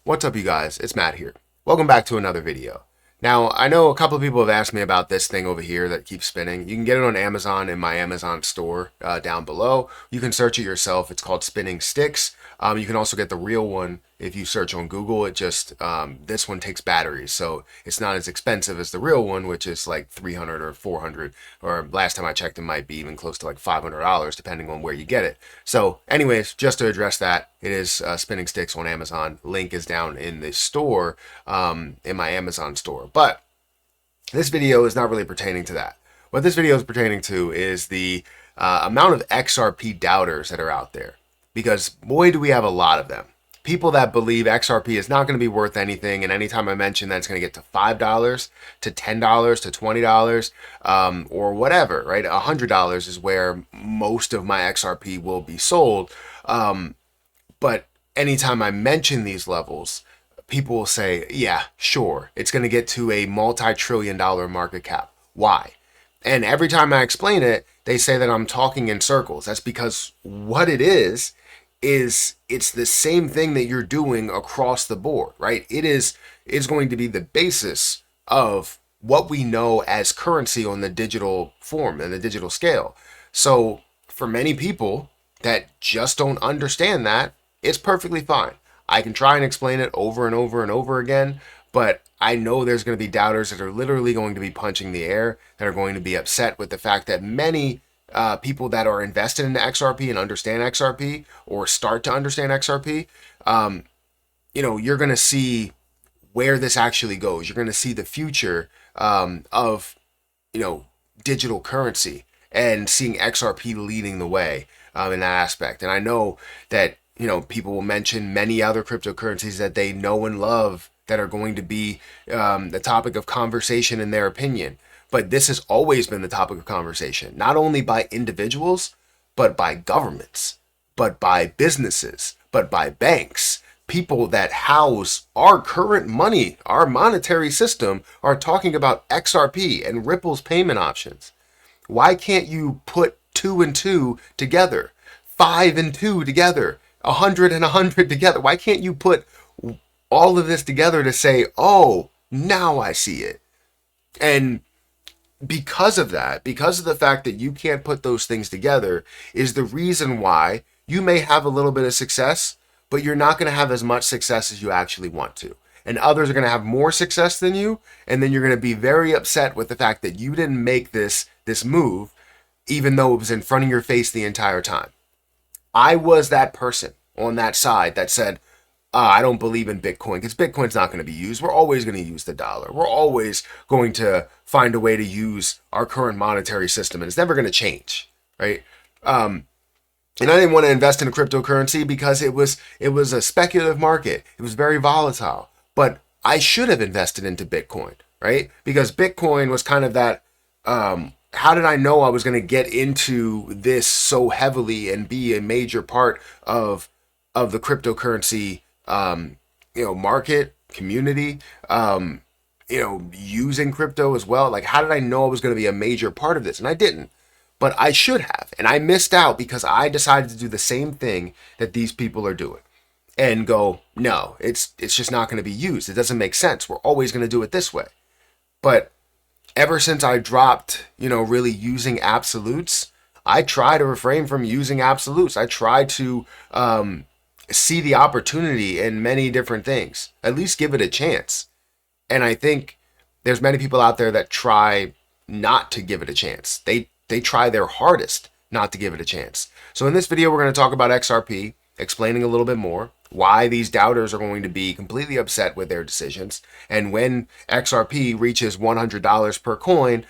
What's up, you guys? It's Matt here. Welcome back to another video. Now, I know a couple of people have asked me about this thing over here that keeps spinning. You can get it on Amazon in my Amazon store down below. You can search it yourself. It's called Spinning Sticks. You can also get the real one if you search on Google. It just, this one takes batteries, so it's not as expensive as the real one, which is like 300 or 400, or last time I checked, it might be even close to like $500, depending on where you get it. So anyways, just to address that, it is Spinning Sticks on Amazon. Link is down in the store, in my Amazon store. But this video is not really pertaining to that. What this video is pertaining to is the amount of XRP doubters that are out there. Because boy, do we have a lot of them. People that believe XRP is not going to be worth anything, and anytime I mention that it's going to get to $5, to $10, to $20, or whatever, right? $100 is where most of my XRP will be sold. But anytime I mention these levels, people will say, yeah, sure, it's going to get to a multi-trillion-dollar market cap. Why? And every time I explain it, they say that I'm talking in circles. That's because what it is it's the same thing that you're doing across the board, right? It's going to be the basis of what we know as currency on the digital form and the digital scale. So for many people that just don't understand that, it's perfectly fine. I can try and explain it over and over and over again, but I know there's going to be doubters that are literally going to be punching the air, that are going to be upset with the fact that many people that are invested in XRP and understand XRP or start to understand XRP, you're going to see where this actually goes. You're going to see the future of, digital currency and seeing XRP leading the way in that aspect. And I know that, people will mention many other cryptocurrencies that they know and love that are going to be the topic of conversation in their opinion. But this has always been the topic of conversation, not only by individuals, but by governments, but by businesses, but by banks. People that house our current money, our monetary system, are talking about XRP and Ripple's payment options. Why can't you put 2 and 2 together, 5 and 2 together, 100 and 100 together? Why can't you put all of this together to say, oh, now I see it? And because of that, because of the fact that you can't put those things together, is the reason why you may have a little bit of success, but you're not going to have as much success as you actually want to. And others are going to have more success than you, and then you're going to be very upset with the fact that you didn't make this move, even though it was in front of your face the entire time. I was that person on that side that said, I don't believe in Bitcoin because Bitcoin's not going to be used. We're always going to use the dollar. We're always going to find a way to use our current monetary system, and it's never going to change, right? And I didn't want to invest in a cryptocurrency because it was a speculative market. It was very volatile. But I should have invested into Bitcoin, right? Because Bitcoin was kind of that. How did I know I was going to get into this so heavily and be a major part of the cryptocurrency market, community, using crypto as well? Like, how did I know I was going to be a major part of this? And I didn't, but I should have. And I missed out because I decided to do the same thing that these people are doing and go, no, it's just not going to be used. It doesn't make sense. We're always going to do it this way. But ever since I dropped, really using absolutes, I try to refrain from using absolutes. I try to, see the opportunity in many different things, at least give it a chance. And I think there's many people out there that try not to give it a chance. They try their hardest not to give it a chance. So in this video, we're going to talk about XRP, explaining a little bit more why these doubters are going to be completely upset with their decisions. And when XRP reaches $100 per coin,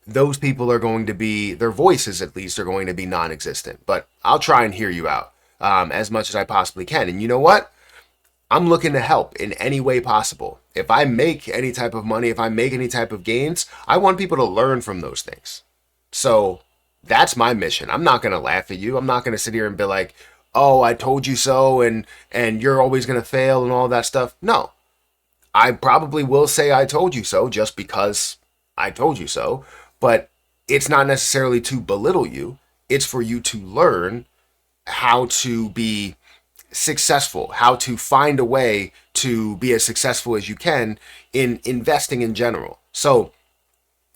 those people are going to be, their voices at least, are going to be non-existent. But I'll try and hear you out as much as I possibly can. And you know what? I'm looking to help in any way possible. If I make any type of money, if I make any type of gains, I want people to learn from those things. So that's my mission. I'm not going to laugh at you. I'm not going to sit here and be like, oh, I told you so, and you're always going to fail and all that stuff. No, I probably will say I told you so just because I told you so, but it's not necessarily to belittle you. It's for you to learn how to be successful, how to find a way to be as successful as you can in investing in general. So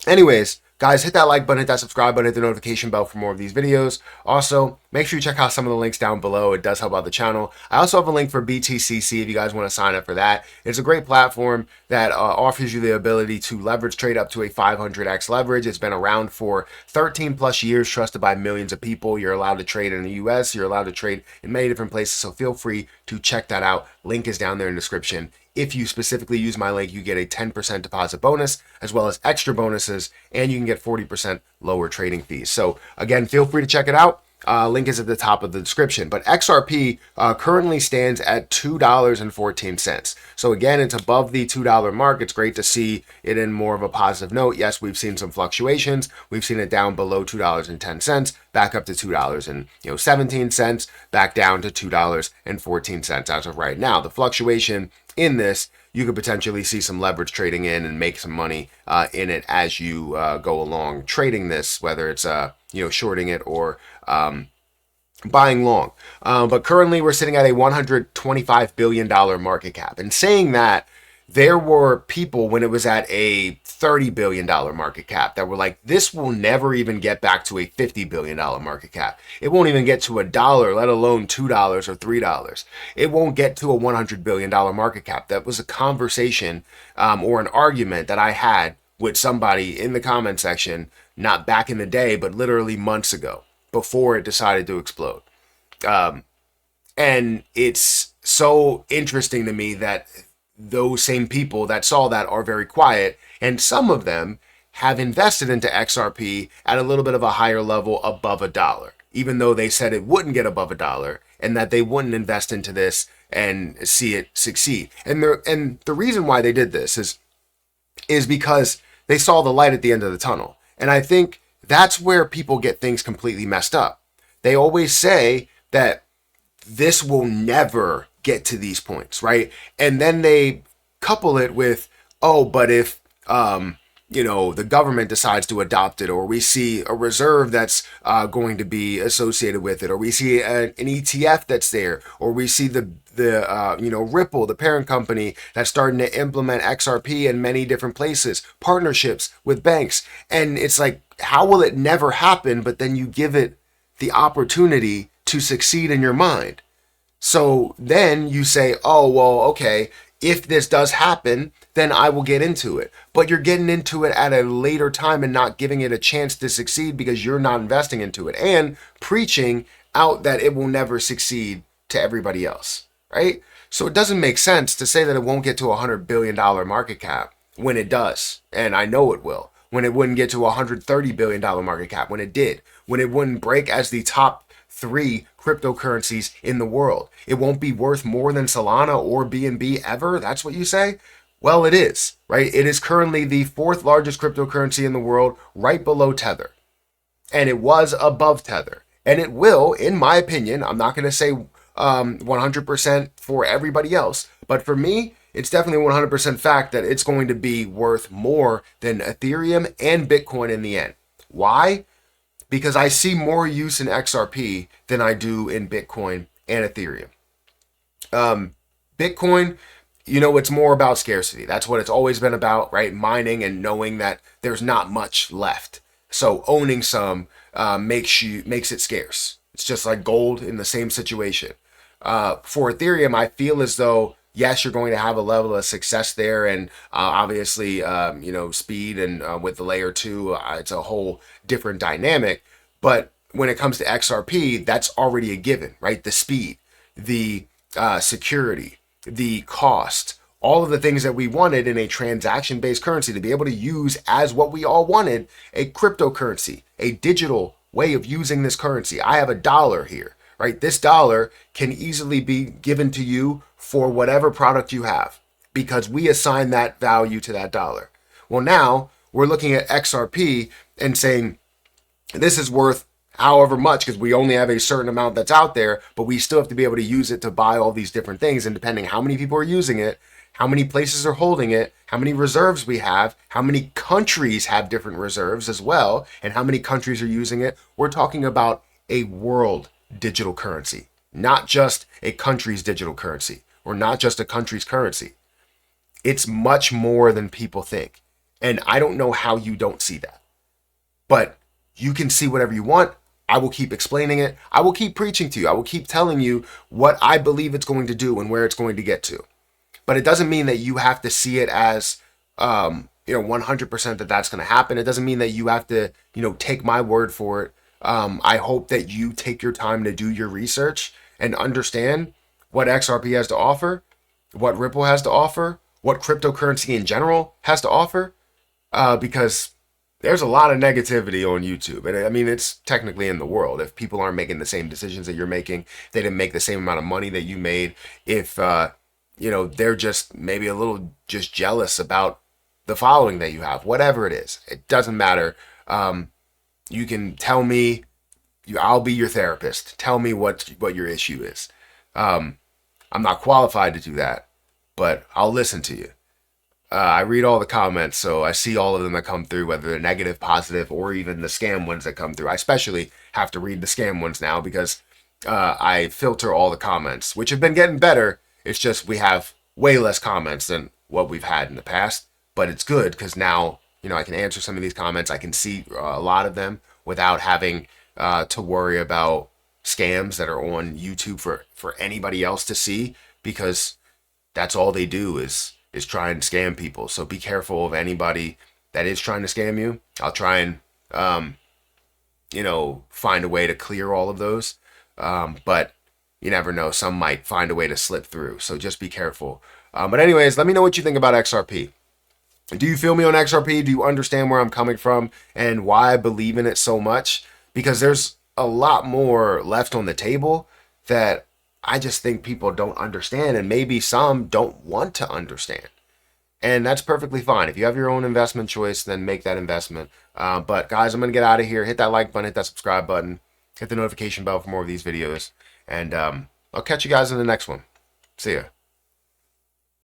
anyways, guys, hit that like button, hit that subscribe button, hit the notification bell for more of these videos. Also, make sure you check out some of the links down below. It does help out the channel. I also have a link for BTCC if you guys want to sign up for that. It's a great platform that offers you the ability to leverage trade up to a 500x leverage. It's been around for 13 plus years, trusted by millions of people. You're allowed to trade in the US. You're allowed to trade in many different places. So feel free to check that out. Link is down there in the description. If you specifically use my link, you get a 10% deposit bonus, as well as extra bonuses, and you can get 40% lower trading fees. So again, feel free to check it out. Link is at the top of the description. But XRP currently stands at $2.14. So again, it's above the $2 mark. It's great to see it in more of a positive note. Yes, we've seen some fluctuations. We've seen it down below $2.10, back up to $2.17, back down to $2.14 as of right now. The fluctuation in this, you could potentially see some leverage trading in and make some money in it as you go along trading this, whether it's shorting it or buying long. But currently we're sitting at a $125 billion market cap. And saying that, there were people when it was at a $30 billion market cap that were like, this will never even get back to a $50 billion market cap. It won't even get to $1, let alone $2 or $3. It won't get to a $100 billion market cap. That was a conversation or an argument that I had with somebody in the comment section, not back in the day, but literally months ago, before it decided to explode. And it's so interesting to me that those same people that saw that are very quiet, and some of them have invested into XRP at a little bit of a higher level above $1, even though they said it wouldn't get above $1 and that they wouldn't invest into this and see it succeed. And the reason why they did this is because they saw the light at the end of the tunnel. And I think that's where people get things completely messed up. They always say that this will never get to these points, right? And then they couple it with, oh, but if the government decides to adopt it, or we see a reserve that's going to be associated with it, or we see an ETF that's there, or we see the Ripple, the parent company, that's starting to implement XRP in many different places, partnerships with banks. And it's like, how will it never happen? But then you give it the opportunity to succeed in your mind. So then you say, oh, well, okay, if this does happen, then I will get into it. But you're getting into it at a later time and not giving it a chance to succeed because you're not investing into it and preaching out that it will never succeed to everybody else, right? So it doesn't make sense to say that it won't get to a $100 billion market cap when it does. And I know it will. When it wouldn't get to a $130 billion market cap, when it did. When it wouldn't break as the top 3 cryptocurrencies in the world. It won't be worth more than Solana or BNB ever. That's what you say? Well, it is, right? It is currently the 4th largest cryptocurrency in the world, right below Tether. And it was above Tether. And it will, in my opinion, I'm not going to say 100% for everybody else, but for me, it's definitely 100% fact that it's going to be worth more than Ethereum and Bitcoin in the end. Why? Because I see more use in XRP than I do in Bitcoin and Ethereum. Bitcoin, it's more about scarcity. That's what it's always been about, right? Mining and knowing that there's not much left. So owning some makes it scarce. It's just like gold in the same situation. For Ethereum, I feel as though, yes, you're going to have a level of success there, and obviously, speed and with the layer 2, it's a whole different dynamic. But when it comes to XRP, that's already a given, right? The speed, the security, the cost, all of the things that we wanted in a transaction-based currency to be able to use as what we all wanted, a cryptocurrency, a digital way of using this currency. I have $1 here, right? This dollar can easily be given to you for whatever product you have because we assign that value to that dollar. Well, now we're looking at XRP and saying this is worth however much because we only have a certain amount that's out there, but we still have to be able to use it to buy all these different things. And depending how many people are using it, how many places are holding it, how many reserves we have, how many countries have different reserves as well, and how many countries are using it, we're talking about a world digital currency, not just a country's digital currency. or not just a country's currency. It's much more than people think. And I don't know how you don't see that. But you can see whatever you want. I will keep explaining it. I will keep preaching to you. I will keep telling you what I believe it's going to do and where it's going to get to. But it doesn't mean that you have to see it as 100% that that's going to happen. It doesn't mean that you have to, take my word for it. I hope that you take your time to do your research and understand what XRP has to offer, what Ripple has to offer, what cryptocurrency in general has to offer, because there's a lot of negativity on YouTube. And I mean, it's technically in the world. If people aren't making the same decisions that you're making, they didn't make the same amount of money that you made. If, they're just maybe a little just jealous about the following that you have, whatever it is, it doesn't matter. You can tell me, I'll be your therapist. Tell me what your issue is. I'm not qualified to do that, but I'll listen to you. I read all the comments, so I see all of them that come through, whether they're negative, positive, or even the scam ones that come through. I especially have to read the scam ones now because I filter all the comments, which have been getting better. It's just we have way less comments than what we've had in the past, but it's good because now, I can answer some of these comments. I can see a lot of them without having to worry about scams that are on YouTube for anybody else to see, because that's all they do is try and scam people. So be careful of anybody that is trying to scam you. I'll try and, find a way to clear all of those. But you never know. Some might find a way to slip through. So just be careful. But anyways, let me know what you think about XRP. Do you feel me on XRP? Do you understand where I'm coming from and why I believe in it so much? Because there's a lot more left on the table that I just think people don't understand, and maybe some don't want to understand. And that's perfectly fine. If you have your own investment choice, then make that investment. But guys, I'm going to get out of here. Hit that like button, hit that subscribe button, hit the notification bell for more of these videos. And I'll catch you guys in the next one. See ya.